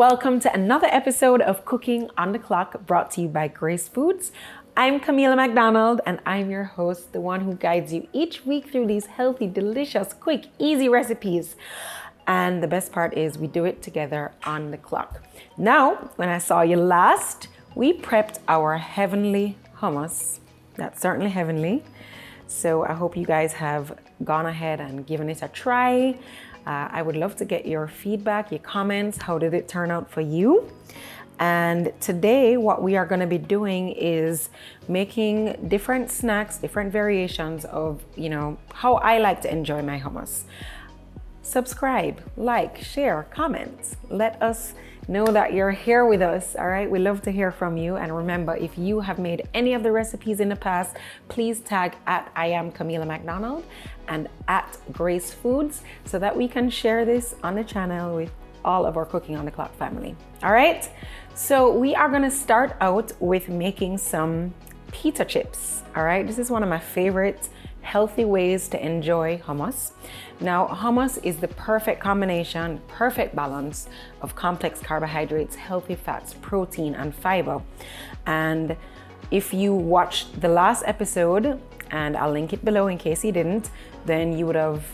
welcome to another episode of Cooking on the Clock, brought to you by Grace Foods. I'm Kamila McDonald, and I'm your host, the one who guides you each week through these healthy, delicious, quick, easy recipes. And the best part is we do it together on the clock. Now, when I saw you last, we prepped our heavenly hummus. That's certainly heavenly. So I hope you guys have gone ahead and given it a try. I would love to get your feedback, your comments. How did it turn out for you? And today what we are going to be doing is making different snacks, different variations of, how I like to enjoy my hummus. Subscribe, like, share, comment. Let us know that you're here with us, all right? We love to hear from you. And remember, if you have made any of the recipes in the past, please tag at I am Kamila McDonald and at Grace Foods so that we can share this on the channel with all of our Cooking on the Clock family. All right, so we are gonna start out with making some pita chips. All right, this is one of my favorite healthy ways to enjoy hummus. Now, hummus is the perfect combination, perfect balance of complex carbohydrates, healthy fats, protein, and fiber. And if you watched the last episode, and I'll link it below in case you didn't, then you would have,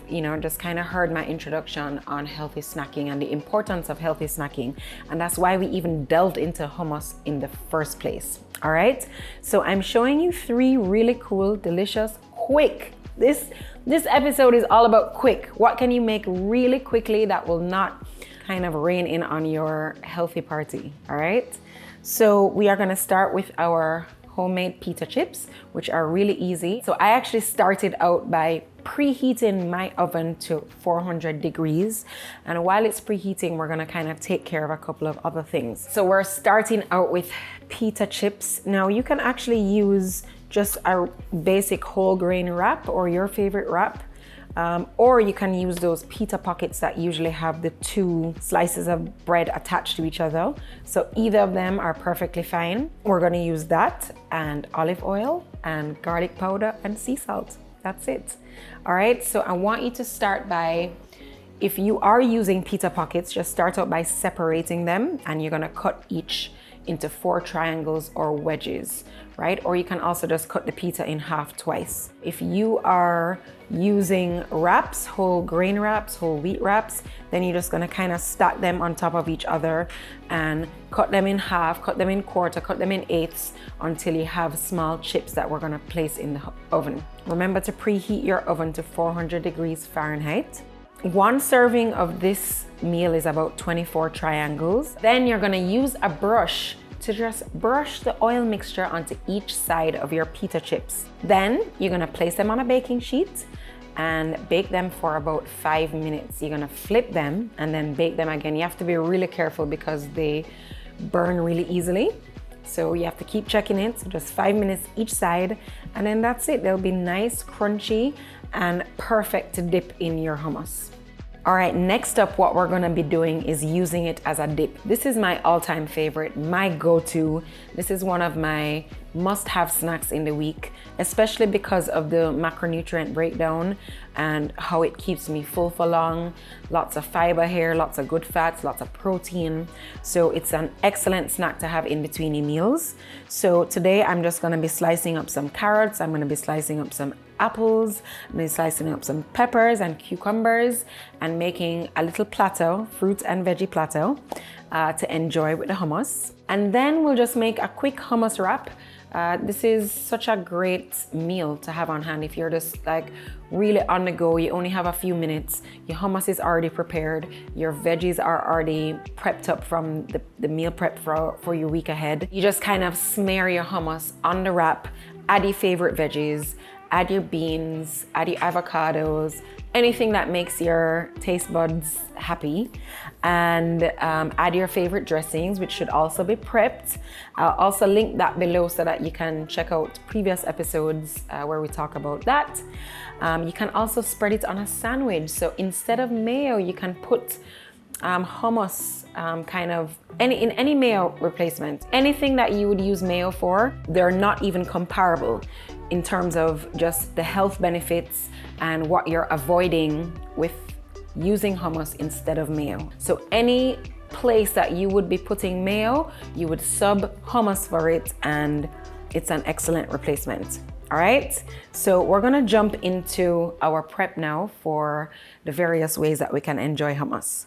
just kind of heard my introduction on healthy snacking and the importance of healthy snacking. And that's why we even delved into hummus in the first place. All right, so I'm showing you 3 really cool, delicious, quick. This episode is all about quick. What can you make really quickly that will not kind of rein in on your healthy party? All right, so we are going to start with our homemade pita chips, which are really easy. So I actually started out by preheating my oven to 400 degrees. And while it's preheating, we're gonna kind of take care of a couple of other things. So we're starting out with pita chips. Now you can actually use just a basic whole grain wrap or your favorite wrap. Or you can use those pita pockets that usually have the 2 slices of bread attached to each other. So either of them are perfectly fine. We're gonna use that and olive oil and garlic powder and sea salt. That's it. All right, so I want you to start by, if you are using pita pockets, just start out by separating them, and you're gonna cut each into 4 triangles or wedges, right? Or you can also just cut the pita in half twice. If you are using wraps, whole grain wraps, whole wheat wraps, then you're just gonna kind of stack them on top of each other and cut them in half, cut them in quarter, cut them in eighths until you have small chips that we're gonna place in the oven. Remember to preheat your oven to 400 degrees Fahrenheit. 1 serving of this meal is about 24 triangles. Then you're gonna use a brush to just brush the oil mixture onto each side of your pita chips. Then you're gonna place them on a baking sheet and bake them for about 5 minutes. You're gonna flip them and then bake them again. You have to be really careful because they burn really easily. So you have to keep checking it. So just 5 minutes each side, and then that's it. They'll be nice, crunchy, and perfect to dip in your hummus. All right, next up, what we're gonna be doing is using it as a dip. This is my all-time favorite, my go-to. This is one of my must-have snacks in the week, especially because of the macronutrient breakdown and how it keeps me full for long. Lots of fiber here, lots of good fats, lots of protein. So it's an excellent snack to have in between your meals. So today I'm just gonna be slicing up some carrots. I'm gonna be slicing up some apples. I'm gonna be slicing up some peppers and cucumbers and making a little platter, fruit and veggie platter, to enjoy with the hummus. And then we'll just make a quick hummus wrap. This is such a great meal to have on hand if you're just like really on the go. You only have a few minutes. Your hummus is already prepared. Your veggies are already prepped up from the meal prep for your week ahead. You just kind of smear your hummus on the wrap, add your favorite veggies, add your beans, add your avocados, anything that makes your taste buds happy, and add your favorite dressings, which should also be prepped. I'll also link that below so that you can check out previous episodes where we talk about that. You can also spread it on a sandwich. So instead of mayo, you can put hummus in any mayo replacement. Anything that you would use mayo for, they're not even comparable in terms of just the health benefits and what you're avoiding with using hummus instead of mayo. So any place that you would be putting mayo, you would sub hummus for it, and it's an excellent replacement. All right, so we're gonna jump into our prep now for the various ways that we can enjoy hummus.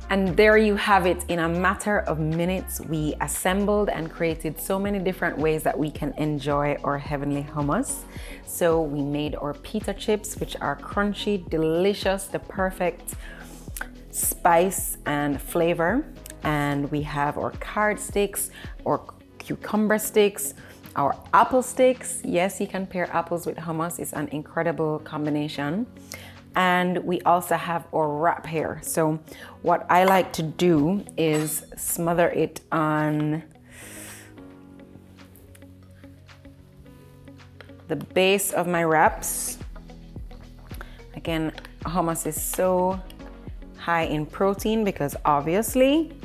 And there you have it. In a matter of minutes, we assembled and created so many different ways that we can enjoy our heavenly hummus. So we made our pita chips, which are crunchy, delicious, the perfect spice and flavor. And we have our carrot sticks, or cucumber sticks, our apple sticks. Yes, you can pair apples with hummus. It's an incredible combination. And we also have our wrap here. So what I like to do is smother it on the base of my wraps. Again, hummus is so high in protein because obviously,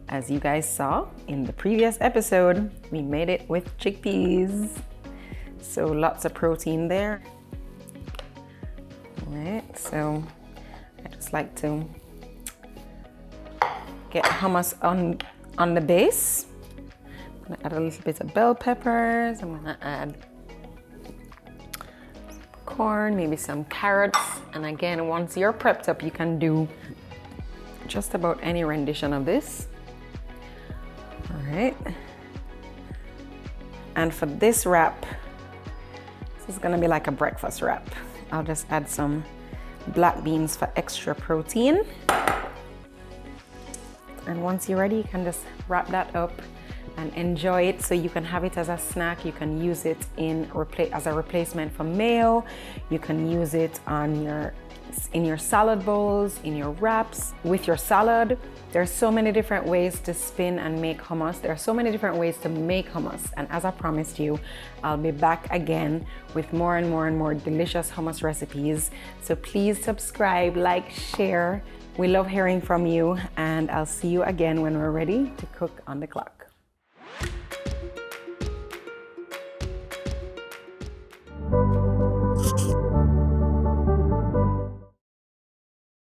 as you guys saw in the previous episode, we made it with chickpeas. So lots of protein there. Right, so I just like to get hummus on the base. I'm gonna add a little bit of bell peppers. I'm gonna add corn, maybe some carrots. And again, once you're prepped up, you can do just about any rendition of this. All right. And for this wrap, this is gonna be like a breakfast wrap. I'll just add some black beans for extra protein. And once you're ready, you can just wrap that up and enjoy it. So you can have it as a snack. You can use it as a replacement for mayo. You can use it in your salad bowls, in your wraps, with your salad. There are so many different ways to spin and make hummus. There are so many different ways to make hummus. And as I promised you, I'll be back again with more and more and more delicious hummus recipes. So please subscribe, like, share. We love hearing from you, and I'll see you again when we're ready to cook on the clock.